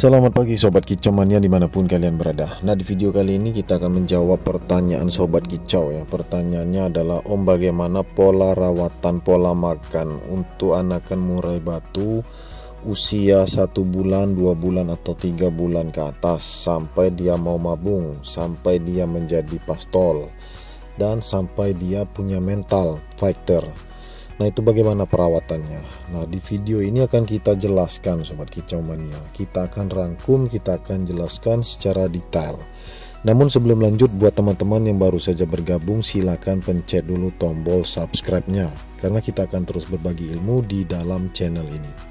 Selamat pagi Sobat Kicau Mania dimanapun kalian berada. Nah, di video kali ini kita akan menjawab pertanyaan Sobat Kicau ya. Pertanyaannya adalah, Om, bagaimana pola rawatan pola makan untuk anakan murai batu usia 1 bulan, 2 bulan atau 3 bulan ke atas, sampai dia mau mabung, sampai dia menjadi pastol, dan sampai dia punya mental fighter. Nah, itu bagaimana perawatannya. Nah, di video ini akan kita jelaskan Sobat Kicau Mania. Kita akan rangkum, kita akan jelaskan secara detail. Namun sebelum lanjut, buat teman-teman yang baru saja bergabung, silakan pencet dulu tombol subscribe-nya, karena kita akan terus berbagi ilmu di dalam channel ini.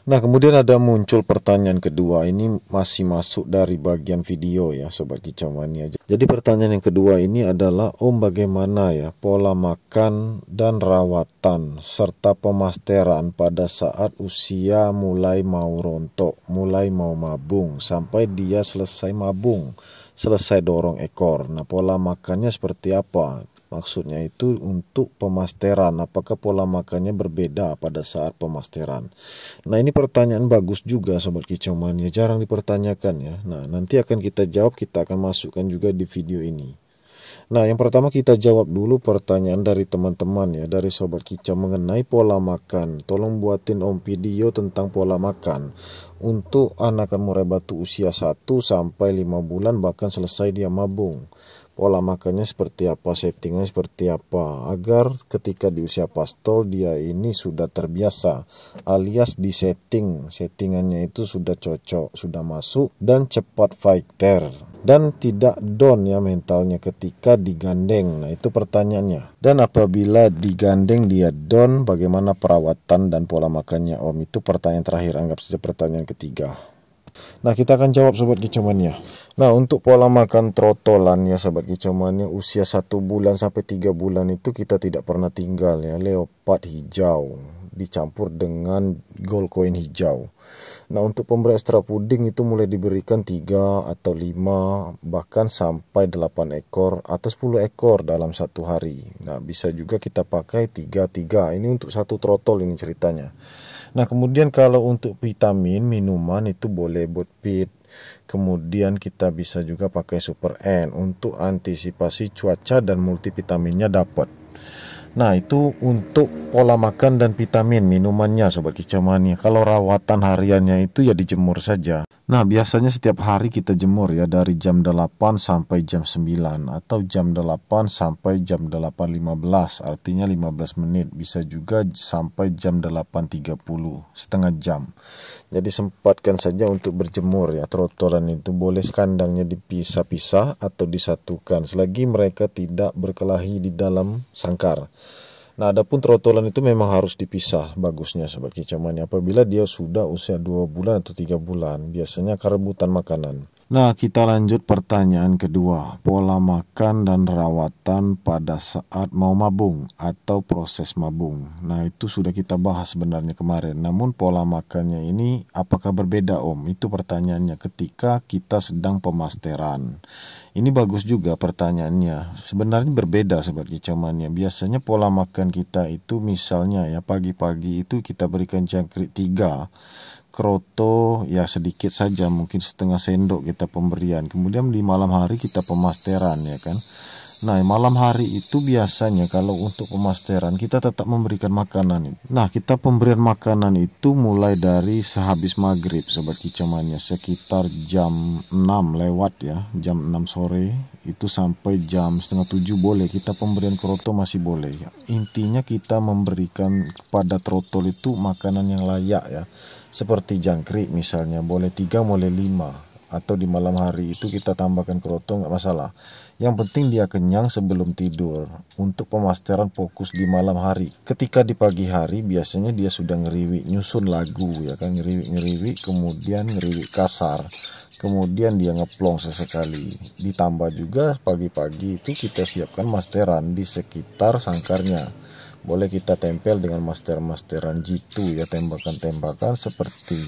Nah, kemudian ada muncul pertanyaan kedua. Ini masih masuk dari bagian video ya Sobat Kicau Mania. Jadi pertanyaan yang kedua ini adalah, Om, bagaimana ya pola makan dan rawatan serta pemasteran pada saat usia mulai mau rontok, mulai mau mabung, sampai dia selesai mabung, selesai dorong ekor. Nah, pola makannya seperti apa? Maksudnya itu untuk pemasteran, apakah pola makannya berbeda pada saat pemasteran? Nah, ini pertanyaan bagus juga Sobat Kicau Mania, jarang dipertanyakan ya. Nah, nanti akan kita jawab, kita akan masukkan juga di video ini. Nah, yang pertama kita jawab dulu pertanyaan dari teman-teman ya, dari Sobat Kicau mengenai pola makan. Tolong buatin Om video tentang pola makan untuk anakan murai batu usia 1 sampai 5 bulan bahkan selesai dia mabung. Pola makannya seperti apa, settingnya seperti apa, agar ketika di usia pastol dia ini sudah terbiasa, alias di settingannya itu sudah cocok, sudah masuk dan cepat fighter, dan tidak down ya mentalnya ketika digandeng. Nah, itu pertanyaannya. Dan apabila digandeng dia down, bagaimana perawatan dan pola makannya, Om? Itu pertanyaan terakhir, anggap saja pertanyaan ketiga. Nah, kita akan jawab Sobat Kicau Mania. Nah, untuk pola makan trotolan ya Sobat Kicau Mania, usia 1 bulan sampai 3 bulan itu kita tidak pernah tinggal ya, leopard hijau dicampur dengan gold coin hijau. Nah, untuk pemberian ekstra puding itu mulai diberikan 3 atau 5 bahkan sampai 8 ekor atau 10 ekor dalam satu hari. Nah, bisa juga kita pakai 3-3. Ini untuk satu trotol ini ceritanya. Nah, kemudian kalau untuk vitamin minuman itu boleh Bootfit. Kemudian kita bisa juga pakai Super N untuk antisipasi cuaca dan multivitaminnya dapat. Nah, itu untuk pola makan dan vitamin minumannya Sobat Kicau Mania. Kalau rawatan hariannya itu ya dijemur saja. Nah, biasanya setiap hari kita jemur ya, dari jam 8 sampai jam 9 atau jam 8 sampai jam 8.15, artinya 15 menit. Bisa juga sampai jam 8.30, setengah jam. Jadi sempatkan saja untuk berjemur ya. Trotolan itu boleh kandangnya dipisah-pisah atau disatukan selagi mereka tidak berkelahi di dalam sangkar. Nah, adapun trotolan itu memang harus dipisah bagusnya Sobat Kicau Mania apabila dia sudah usia 2 bulan atau 3 bulan, biasanya kerebutan makanan. Nah, kita lanjut pertanyaan kedua, pola makan dan rawatan pada saat mau mabung atau proses mabung. Nah, itu sudah kita bahas sebenarnya kemarin. Namun pola makannya ini apakah berbeda, Om? Itu pertanyaannya ketika kita sedang pemasteran. Ini bagus juga pertanyaannya. Sebenarnya berbeda Sobat Kicau Mania. Biasanya pola makan kita itu misalnya ya, pagi-pagi itu kita berikan jangkrik 3, kroto ya sedikit saja, mungkin setengah sendok kita pemberian. Kemudian di malam hari kita pemasteran ya kan. Nah, malam hari itu biasanya kalau untuk pemasteran kita tetap memberikan makanan. Nah, kita pemberian makanan itu mulai dari sehabis maghrib Sobat Kicau Mania, sekitar jam 6 lewat ya, jam 6 sore itu sampai jam setengah 7 boleh kita pemberian kroto, masih boleh ya. Intinya kita memberikan kepada trotol itu makanan yang layak ya, seperti jangkrik misalnya, boleh 3 boleh 5, atau di malam hari itu kita tambahkan kroto, nggak masalah. Yang penting dia kenyang sebelum tidur. Untuk pemasteran fokus di malam hari. Ketika di pagi hari biasanya dia sudah ngeriwik, nyusun lagu ya kan, ngeriwik, kemudian ngeriwik kasar, kemudian dia ngeplong sesekali. Ditambah juga pagi-pagi itu kita siapkan masteran di sekitar sangkarnya. Boleh kita tempel dengan masteran jitu ya, tembakan-tembakan seperti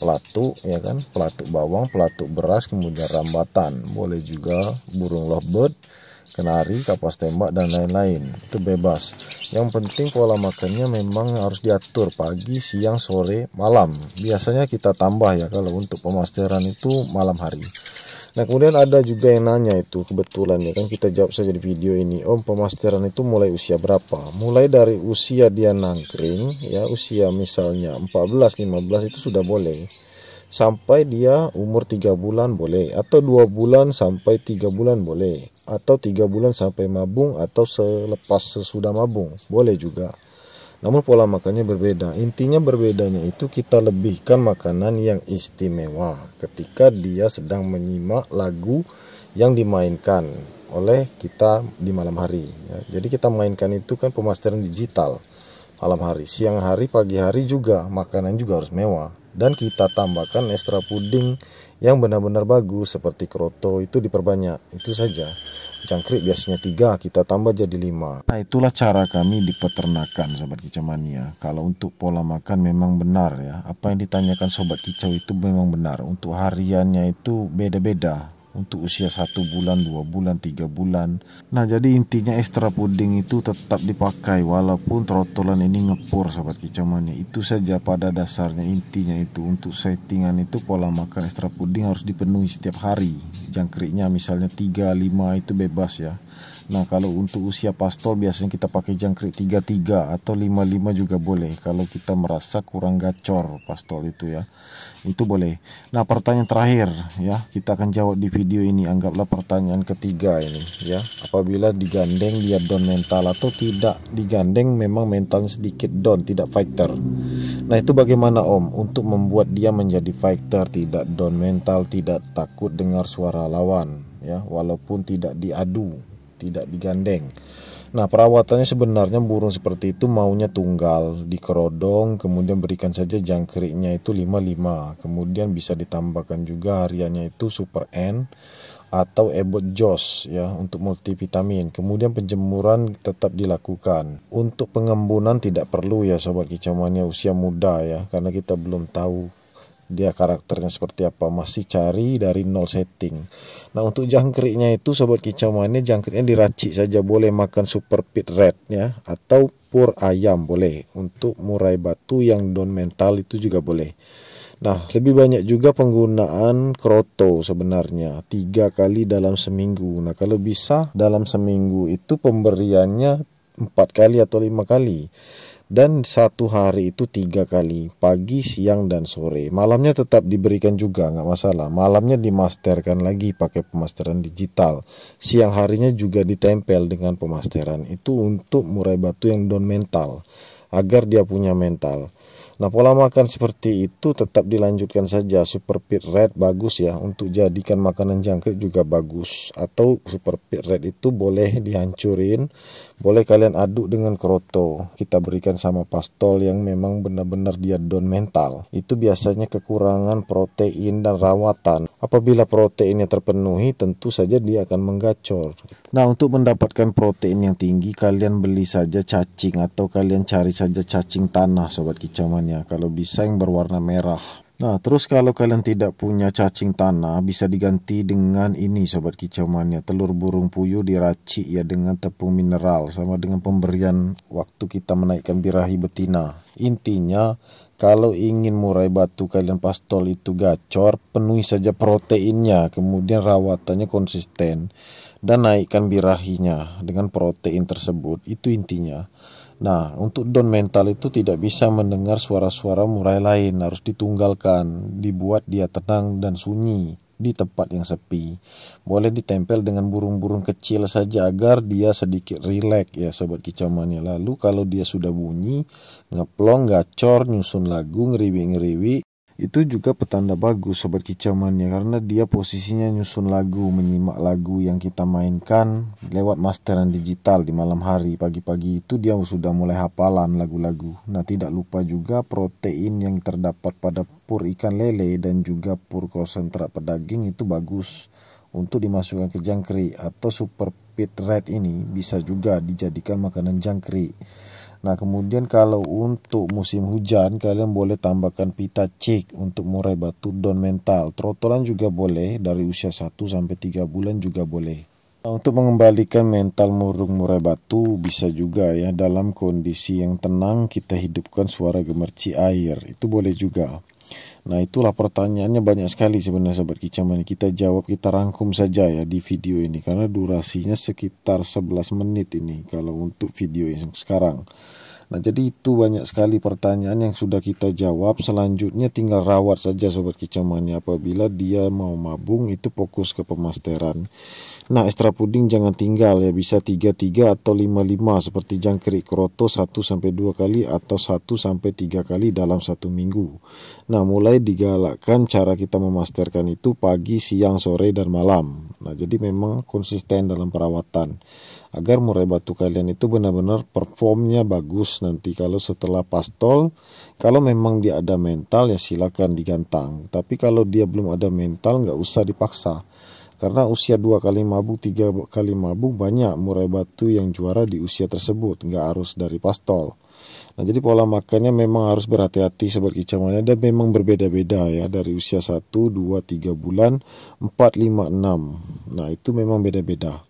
pelatuk ya kan, pelatuk bawang, pelatuk beras, kemudian rambatan. Boleh juga burung lovebird kenari, kapas tembak, dan lain-lain. Itu bebas. Yang penting pola makannya memang harus diatur pagi, siang, sore, malam. Biasanya kita tambah ya kalau untuk pemasteran itu malam hari. Nah, kemudian ada juga yang nanya itu, kebetulan ya kan kita jawab saja di video ini. Om, pemasteran itu mulai usia berapa? Mulai dari usia dia nangkring ya, usia misalnya 14, 15 itu sudah boleh. Sampai dia umur 3 bulan boleh, atau 2 bulan sampai 3 bulan boleh, atau 3 bulan sampai mabung, atau selepas sesudah mabung boleh juga. Namun pola makannya berbeda. Intinya berbedanya itu kita lebihkan makanan yang istimewa ketika dia sedang menyimak lagu yang dimainkan oleh kita di malam hari ya. Jadi kita mainkan itu kan pemasteran digital malam hari, siang hari, pagi hari juga makanan juga harus mewah. Dan kita tambahkan ekstra puding yang benar-benar bagus seperti kroto itu diperbanyak. Itu saja. Jangkrik biasanya 3, kita tambah jadi 5. Nah, itulah cara kami di peternakan Sobat Kicau Mania. Kalau untuk pola makan memang benar ya. Apa yang ditanyakan Sobat Kicau itu memang benar. Untuk hariannya itu beda-beda. Untuk usia 1 bulan, 2 bulan, 3 bulan. Nah, jadi intinya ekstra puding itu tetap dipakai walaupun trotolan ini ngepur Sobat Kicau Mania. Itu saja pada dasarnya, intinya itu. Untuk settingan itu pola makan ekstra puding harus dipenuhi setiap hari. Jangkriknya misalnya 3, 5 itu bebas ya. Nah, kalau untuk usia pastol biasanya kita pakai jangkrik 33 atau 55 juga boleh. Kalau kita merasa kurang gacor pastol itu ya, itu boleh. Nah, pertanyaan terakhir ya, kita akan jawab di video ini. Anggaplah pertanyaan ketiga ini ya. Apabila digandeng dia down mental atau tidak digandeng memang mentalnya sedikit down, tidak fighter. Nah, itu bagaimana Om untuk membuat dia menjadi fighter, tidak down mental, tidak takut dengar suara lawan ya, walaupun tidak diadu, tidak digandeng. Nah, perawatannya sebenarnya burung seperti itu maunya tunggal, dikerodong, kemudian berikan saja jangkriknya itu 5-5. Kemudian bisa ditambahkan juga hariannya itu Super N atau Ebot Jos ya untuk multivitamin. Kemudian penjemuran tetap dilakukan. Untuk pengembunan tidak perlu ya Sobat Kicau Mania usia muda ya, karena kita belum tahu dia karakternya seperti apa, masih cari dari nol setting. Nah, untuk jangkriknya itu Sobat Kicau Mania, jangkriknya diracik saja, boleh makan Super Pit Red ya, atau pur ayam boleh. Untuk murai batu yang down mental itu juga boleh. Nah, lebih banyak juga penggunaan kroto sebenarnya 3 kali dalam seminggu. Nah, kalau bisa dalam seminggu itu pemberiannya 4 kali atau 5 kali. Dan 1 hari itu 3 kali, pagi, siang, dan sore. Malamnya tetap diberikan juga, nggak masalah. Malamnya dimasterkan lagi pakai pemasteran digital. Siang harinya juga ditempel dengan pemasteran. Itu untuk murai batu yang down mental, agar dia punya mental. Nah, pola makan seperti itu tetap dilanjutkan saja. Super Pit Red bagus ya, untuk jadikan makanan jangkrik juga bagus. Atau Super Pit Red itu boleh dihancurin, boleh kalian aduk dengan kroto. Kita berikan sama pastol yang memang benar-benar dia down mental. Itu biasanya kekurangan protein dan rawatan. Apabila proteinnya terpenuhi, tentu saja dia akan menggacor. Nah, untuk mendapatkan protein yang tinggi, kalian beli saja cacing atau kalian cari saja cacing tanah Sobat Kicau Mania. Kalau bisa yang berwarna merah. Nah, terus kalau kalian tidak punya cacing tanah, bisa diganti dengan ini Sobat Kicau Mania, telur burung puyuh diracik ya dengan tepung mineral, sama dengan pemberian waktu kita menaikkan birahi betina. Intinya kalau ingin murai batu kalian pastol itu gacor, penuhi saja proteinnya, kemudian rawatannya konsisten, dan naikkan birahinya dengan protein tersebut. Itu intinya. Nah, untuk down mental itu tidak bisa mendengar suara-suara murai lain, harus ditunggalkan, dibuat dia tenang dan sunyi di tempat yang sepi. Boleh ditempel dengan burung-burung kecil saja agar dia sedikit rileks ya Sobat Kicau Mania. Lalu kalau dia sudah bunyi, ngeplong, gacor, nyusun lagu, ngeriwi-ngeriwi, itu juga petanda bagus Sobat Kicau Mania, karena dia posisinya nyusun lagu, menyimak lagu yang kita mainkan lewat masteran digital di malam hari. Pagi-pagi itu dia sudah mulai hafalan lagu-lagu. Nah, tidak lupa juga protein yang terdapat pada pur ikan lele dan juga pur konsentrat pedaging itu bagus untuk dimasukkan ke jangkrik. Atau Super Pit Red ini bisa juga dijadikan makanan jangkrik. Nah, kemudian kalau untuk musim hujan, kalian boleh tambahkan pita cake untuk murai batu down mental. Trotolan juga boleh, dari usia 1 sampai 3 bulan juga boleh. Nah, untuk mengembalikan mental burung murai batu bisa juga ya, dalam kondisi yang tenang kita hidupkan suara gemerci air, itu boleh juga. Nah, itulah pertanyaannya banyak sekali sebenarnya Sobat Kicau Mania. Kita jawab, kita rangkum saja ya di video ini karena durasinya sekitar 11 menit ini kalau untuk video yang sekarang. Nah, jadi itu banyak sekali pertanyaan yang sudah kita jawab. Selanjutnya tinggal rawat saja Sobat Kicau Mania. Apabila dia mau mabung itu fokus ke pemasteran. Nah, ekstra puding jangan tinggal ya, bisa 3-3 atau 5-5 seperti jangkrik kroto 1-2 kali atau 1-3 kali dalam 1 minggu. Nah, mulai digalakkan cara kita memasterkan itu pagi, siang, sore, dan malam. Nah, jadi memang konsisten dalam perawatan agar murai batu kalian itu benar-benar performnya bagus nanti kalau setelah pastol. Kalau memang dia ada mental ya silakan digantang, tapi kalau dia belum ada mental nggak usah dipaksa. Karena usia 2 kali mabuk, 3 kali mabuk, banyak murai batu yang juara di usia tersebut, nggak harus dari pastol. Nah, jadi pola makannya memang harus berhati-hati Sobat Kicau Mania, dan memang berbeda-beda ya, dari usia 1, 2, 3 bulan, 4, 5, 6. Nah, itu memang beda-beda.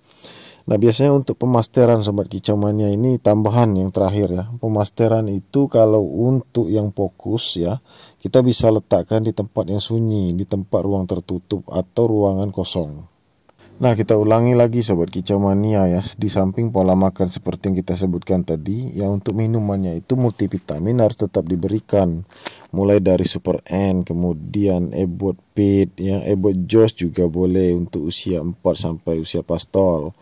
Nah, biasanya untuk pemasteran Sobat Kicau Mania ini tambahan yang terakhir ya. Pemasteran itu kalau untuk yang fokus ya, kita bisa letakkan di tempat yang sunyi, di tempat ruang tertutup atau ruangan kosong. Nah, kita ulangi lagi Sobat Kicau Mania ya, di samping pola makan seperti yang kita sebutkan tadi, ya untuk minumannya itu multivitamin harus tetap diberikan. Mulai dari Super N, kemudian Ebot Pit, ya, Ebot Joss juga boleh untuk usia 4 sampai usia pastol.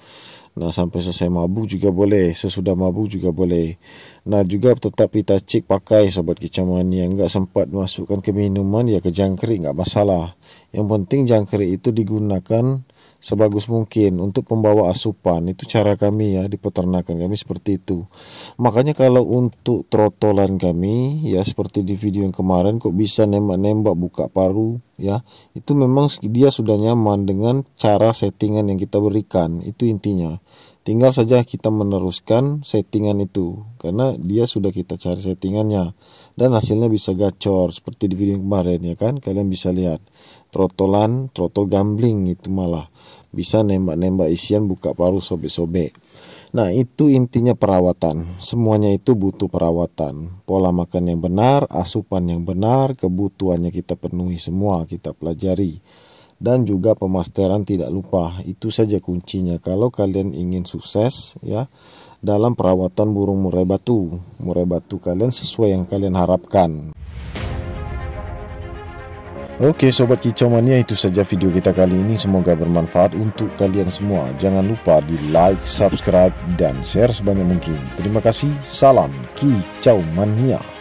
Nah, sampai selesai mabuk juga boleh, sesudah mabuk juga boleh. Nah, juga tetap kita cek pakai Sobat Kicau Mania, nggak sempat masukkan ke minuman ya ke jangkrik nggak masalah. Yang penting jangkrik itu digunakan sebagus mungkin untuk pembawa asupan. Itu cara kami ya di peternakan kami seperti itu. Makanya kalau untuk trotolan kami ya seperti di video yang kemarin kok bisa nembak-nembak buka paru ya, itu memang dia sudah nyaman dengan cara settingan yang kita berikan. Itu intinya. Tinggal saja kita meneruskan settingan itu karena dia sudah kita cari settingannya dan hasilnya bisa gacor seperti di video yang kemarin ya kan. Kalian bisa lihat trotolan, trotol gambling itu malah bisa nembak-nembak isian, buka paru, sobek-sobek. Nah, itu intinya perawatan. Semuanya itu butuh perawatan. Pola makan yang benar, asupan yang benar, kebutuhannya kita penuhi semua, kita pelajari. Dan juga pemasteran tidak lupa. Itu saja kuncinya kalau kalian ingin sukses ya dalam perawatan burung murai batu. Murai batu kalian sesuai yang kalian harapkan. Oke Sobat Kicau Mania, itu saja video kita kali ini. Semoga bermanfaat untuk kalian semua. Jangan lupa di like, subscribe, dan share sebanyak mungkin. Terima kasih. Salam Kicau Mania.